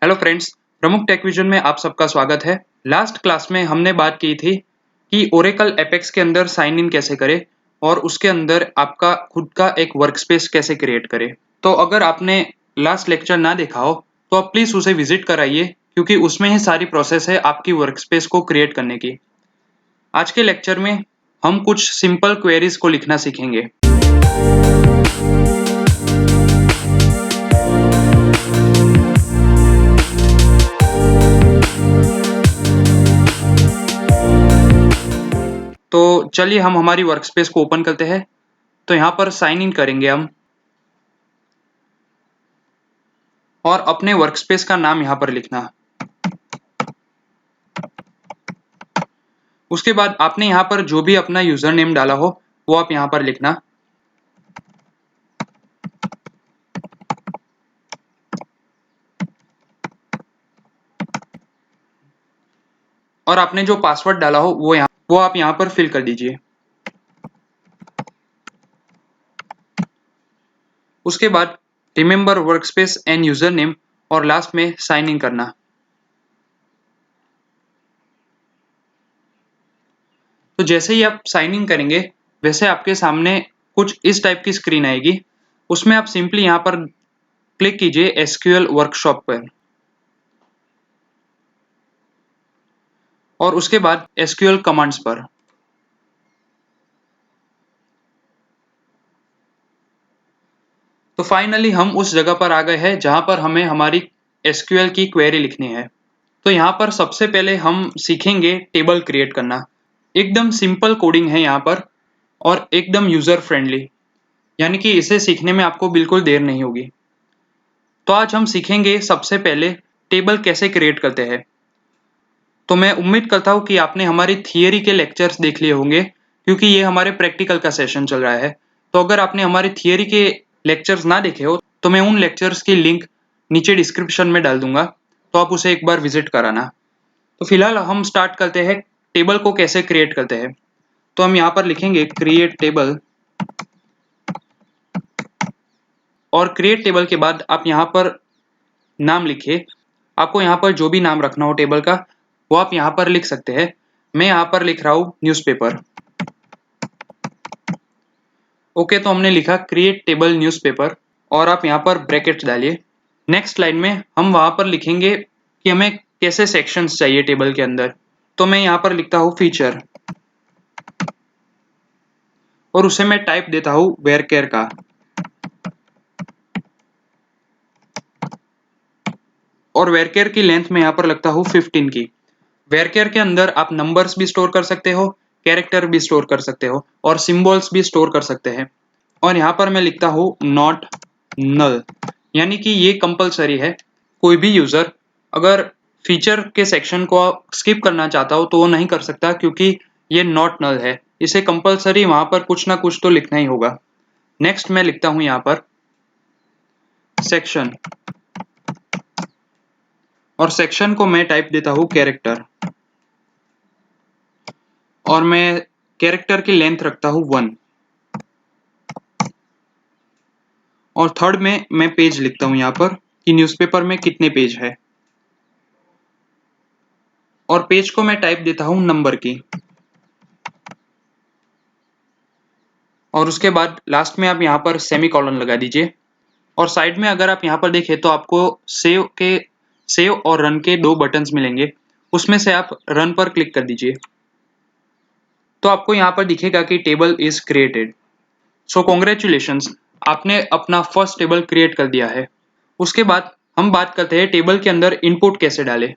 Hello friends, प्रमुख take vision में आप सबका स्वागत है। लास्ट क्लास में हमने बात की थी कि ओरेकल एपेक्स के अंदर साइन इन कैसे करें और उसके अंदर आपका खुद का एक वर्कस्पेस कैसे क्रिएट करें। तो अगर आपने लास्ट लेक्चर ना देखा हो तो आप प्लीज़ उसे विजिट कराइए, क्योंकि उसमें ही सारी प्रोसेस है आपकी वर्कस्पेस को क्रिएट करने की। आज के लेक्चर में हम कुछ सिंपल क्वेरीज को लिखना सीखेंगे। तो चलिए हम हमारी वर्कस्पेस को ओपन करते हैं। तो यहाँ पर साइन इन करेंगे हम और अपने वर्कस्पेस का नाम यहाँ पर लिखना। उसके बाद आपने यहाँ पर जो भी अपना यूजर नेम डाला हो वो आप यहाँ पर लिखना। और आपने जो पासवर्ड डाला हो वो आप यहाँ पर फिल कर दीजिए। उसके बाद remember workspace and user name और लास्ट में साइन इन करना। तो जैसे ही आप साइन इन करेंगे वैसे आपके सामने कुछ इस टाइप की स्क्रीन आएगी। उसमें आप सिंपली यहाँ पर क्लिक कीजिए एसक्यूएल वर्कशॉप पर और उसके बाद एसक्यूएल कमांड्स पर। तो फाइनली हम उस जगह पर आ गए हैं जहां पर हमें हमारी एसक्यूएल की क्वेरी लिखनी है। तो यहाँ पर सबसे पहले हम सीखेंगे टेबल क्रिएट करना। एकदम सिंपल कोडिंग है यहाँ पर और एकदम यूजर फ्रेंडली, यानी कि इसे सीखने में आपको बिल्कुल देर नहीं होगी। तो आज हम सीखेंगे सबसे पहले टेबल कैसे क्रिएट करते हैं। तो मैं उम्मीद करता हूँ कि आपने हमारी थियरी के लेक्चर्स देख लिए होंगे, क्योंकि ये हमारे प्रैक्टिकल का सेशन चल रहा है। तो अगर आपने हमारी थियरी के लेक्चर्स ना देखे हो तो मैं उन लेक्चर्स की लिंक नीचे डिस्क्रिप्शन में डाल दूंगा, तो आप उसे एक बार विजिट कराना। तो फिलहाल हम स्टार्ट करते हैं टेबल को कैसे क्रिएट करते हैं। तो हम यहाँ पर लिखेंगे क्रिएट टेबल और क्रिएट टेबल के बाद आप यहाँ पर नाम लिखिए। आपको यहाँ पर जो भी नाम रखना हो टेबल का वो आप यहाँ पर लिख सकते हैं। मैं यहाँ पर लिख रहा हूँ न्यूज़पेपर। ओके, तो हमने लिखा क्रिएट टेबल न्यूज़पेपर और आप यहाँ पर ब्रैकेट्स डालिए। नेक्स्ट लाइन में हम वहाँ पर लिखेंगे कि हमें कैसे सेक्शंस चाहिए टेबल के अंदर। तो मैं यहाँ पर लिखता हूँ फीचर और उसे मैं टाइप देता हूँ वेरकेयर का। और वेरकेयर की लेंथ में यहाँ पर लगता हूँ 15 की। वेरकेयर के अंदर आप नंबर्स भी स्टोर कर सकते हो, कैरेक्टर भी स्टोर कर सकते हो और सिंबल्स भी स्टोर कर सकते हैं। और यहाँ पर मैं लिखता हूँ नॉट नल, यानी कि ये कंपलसरी है। कोई भी यूजर अगर फीचर के सेक्शन को स्किप करना चाहता हो तो वो नहीं कर सकता, क्योंकि ये नॉट नल है। इसे कंपलसरी वहां पर कुछ ना कुछ तो लिखना ही होगा। नेक्स्ट मैं लिखता हूं यहाँ पर सेक्शन और सेक्शन को मैं टाइप देता हूँ कैरेक्टर और मैं कैरेक्टर की लेंथ रखता हूँ 1। और थर्ड में मैं पेज लिखता हूँ यहाँ पर कि न्यूज़पेपर में कितने पेज है और पेज को मैं टाइप देता हूँ नंबर की। और उसके बाद लास्ट में आप यहाँ पर सेमी कॉलन लगा दीजिए। और साइड में अगर आप यहाँ पर देखें तो आपको सेव और रन के 2 बटन्स मिलेंगे। उसमें से आप रन पर क्लिक कर दीजिए तो आपको यहाँ पर दिखेगा कि table is created. So congratulations, आपने अपना फर्स्ट टेबल क्रिएट कर दिया है। उसके बाद हम बात करते हैं टेबल के अंदर इनपुट कैसे डालें।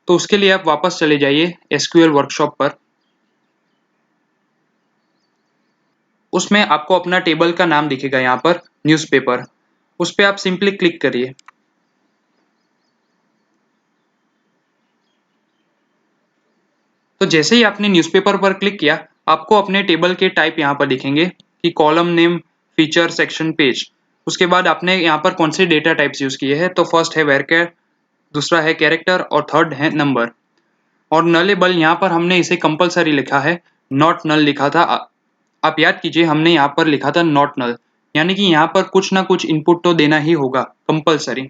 तो उसके लिए आप वापस चले जाइए एसक्यूएल वर्कशॉप पर। उसमें आपको अपना टेबल का नाम दिखेगा यहाँ पर न्यूज़पेपर। उस पर आप सिंपली क्लिक करिए। तो जैसे ही आपने न्यूज़पेपर पर क्लिक किया आपको अपने टेबल के टाइप यहाँ पर दिखेंगे कि column name, feature, section, page. उसके बाद आपने यहाँ पर कौन से डेटा टाइप्स यूज किए हैं। तो फर्स्ट है वेरकेयर, दूसरा है कैरेक्टर और थर्ड है नंबर। और नलेबल यहाँ पर हमने इसे कंपलसरी लिखा है, नॉट नल लिखा था। आप याद कीजिए हमने यहाँ पर लिखा था नॉट नल, यानी कि यहाँ पर कुछ ना कुछ इनपुट तो देना ही होगा कंपलसरी।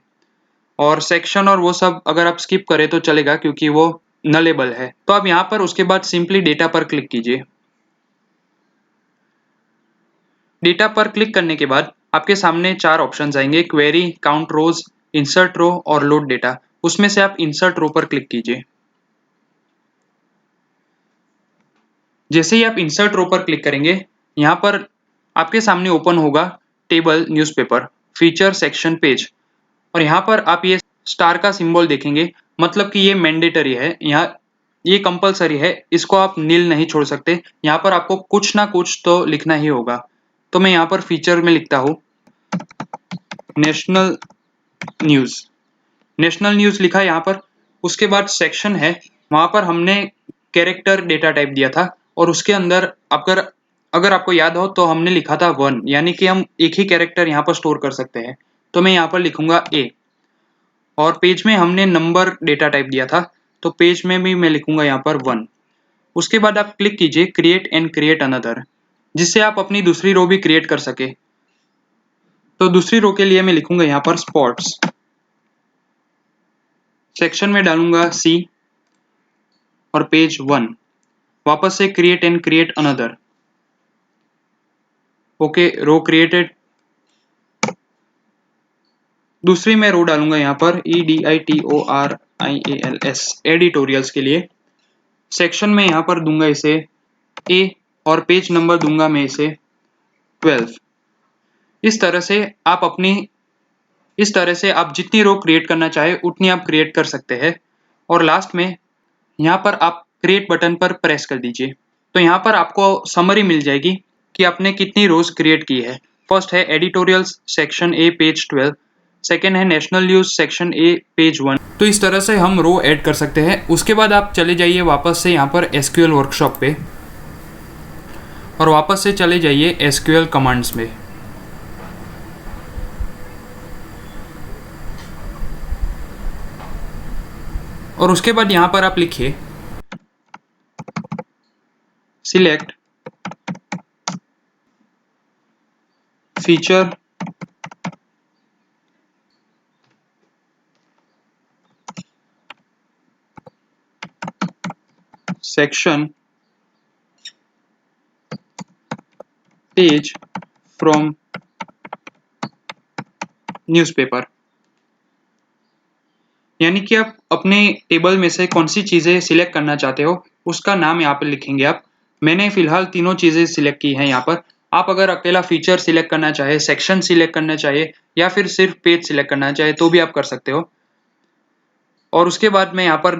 और सेक्शन और वो सब अगर आप स्किप करें तो चलेगा क्योंकि वो नलेबल है। तो आप यहाँ पर उसके बाद सिंपली डेटा पर क्लिक कीजिए। डेटा पर क्लिक करने के बाद आपके सामने 4 ऑप्शंस आएंगे, क्वेरी, काउंट रोज, इंसर्ट रो और लोड डेटा। उसमें से आप इंसर्ट रो पर क्लिक कीजिए। जैसे ही आप इंसर्ट रो पर क्लिक करेंगे, यहाँ पर आपके सामने ओपन होगा table newspaper feature section page, और यहाँ पर आप ये स्टार का सिंबल देखेंगे, मतलब कि ये मैंडेटरी है, यहाँ ये कंपलसरी है, इसको आप नील नहीं छोड़ सकते। यहाँ पर आपको कुछ ना कुछ तो लिखना ही होगा। तो मैं यहाँ पर फीचर में लिखता हूँ नेशनल न्यूज़। नेशनल न्यूज़ लिखा यहाँ पर। उसके बाद सेक्शन है, वहाँ पर हमने कैरेक्टर डेटा टाइप दिया था, और उसके अंदर अगर आपको याद हो तो हमने लिखा था 1, यानी कि हम एक ही कैरेक्टर यहाँ पर स्टोर कर सकते हैं। तो मैं यहाँ पर लिखूंगा A। और पेज में हमने नंबर डेटा टाइप दिया था, तो पेज में भी मैं लिखूंगा यहाँ पर 1। उसके बाद आप क्लिक कीजिए क्रिएट एंड क्रिएट अनदर, जिससे आप अपनी दूसरी रो भी क्रिएट कर सके। तो दूसरी रो के लिए मैं लिखूंगा यहाँ पर स्पोर्ट्स। सेक्शन में डालूंगा C और पेज 1। वापस से create and create another. Okay, row created. दूसरी मैं रो डालूंगा यहाँ पर EDITORIALS एडिटोरियल्स के लिए। सेक्शन में यहाँ पर दूंगा इसे A और पेज नंबर दूंगा मैं इसे 12। इस तरह से आप जितनी रो क्रिएट करना चाहे उतनी आप क्रिएट कर सकते हैं। और लास्ट में यहाँ पर आप क्रिएट बटन पर प्रेस कर दीजिए, तो यहाँ पर आपको समरी मिल जाएगी कि आपने कितनी रोज क्रिएट की है। फर्स्ट है editorials section A page 12, second है national news section A page 1। तो इस तरह से हम रो ऐड कर सकते हैं। उसके बाद आप चले जाइए वापस से यहाँ पर SQL वर्कशॉप पे, और वापस से चले जाइए SQL कमांड्स में। और उसके बाद यहाँ पर आप लिखिए select feature section page from newspaper. यानी कि आप अपने टेबल में से कौन सी चीज़ें सिलेक्ट करना चाहते हो उसका नाम यहाँ पर लिखेंगे आप। मैंने फिलहाल तीनों चीज़ें सिलेक्ट की हैं यहाँ पर। आप अगर अकेला फीचर सिलेक्ट करना चाहे, सेक्शन सिलेक्ट करना चाहे, या फिर सिर्फ पेज सिलेक्ट करना चाहे तो भी आप कर सकते हो। और उसके बाद मैं यहाँ पर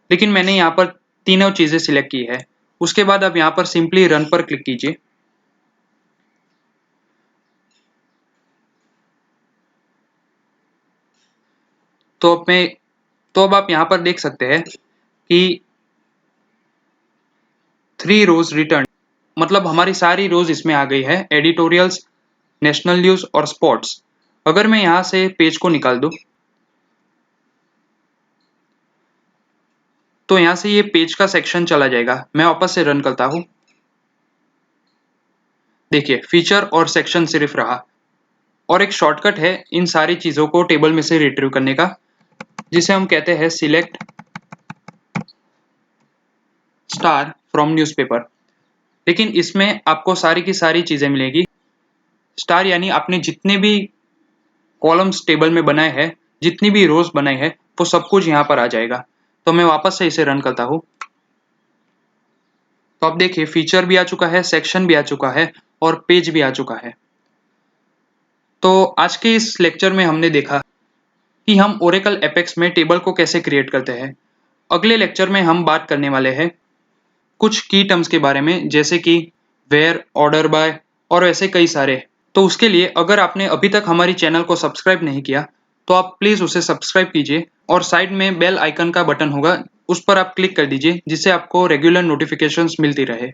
लेकिन मैंने यहाँ पर तीनों चीज़ें सिलेक्ट की है। उसके बाद आप यहाँ पर सिंपली रन पर क्लिक कीजिए। तो अब आप यहाँ पर देख सकते हैं कि 3 रोज रिटर्न, मतलब हमारी सारी रोज इसमें आ गई है, एडिटोरियल्स, नेशनल न्यूज और स्पोर्ट्स। अगर मैं यहाँ से पेज को निकाल दूं तो यहाँ से ये पेज का सेक्शन चला जाएगा। मैं वापस से रन करता हूँ। देखिए फीचर और सेक्शन सिर्फ रहा। और एक शॉर्टकट है इन सारी चीज़ों को टेबल में से रिट्रीव करने का, जिसे हम कहते हैं सिलेक्ट स्टार फ्रॉम न्यूज़पेपर। लेकिन इसमें आपको सारी की सारी चीज़ें मिलेगी। स्टार यानी आपने जितने भी कॉलम्स टेबल में बनाए हैं, जितनी भी रोज बनाई है, वो सब कुछ यहाँ पर आ जाएगा। तो मैं वापस से इसे रन करता हूँ। तो आप देखिए फीचर भी आ चुका है, सेक्शन भी आ चुका है और पेज भी आ चुका है। तो आज के इस लेक्चर में हमने देखा कि हम ओरेकल एपेक्स में टेबल को कैसे क्रिएट करते हैं। अगले लेक्चर में हम बात करने वाले हैं कुछ की टर्म्स के बारे में, जैसे कि वेयर, ऑर्डर बाय और ऐसे कई सारे। तो उसके लिए अगर आपने अभी तक हमारी चैनल को सब्सक्राइब नहीं किया तो आप प्लीज़ उसे सब्सक्राइब कीजिए, और साइड में बेल आइकन का बटन होगा, उस पर आप क्लिक कर दीजिए, जिससे आपको रेगुलर नोटिफिकेशंस मिलती रहे।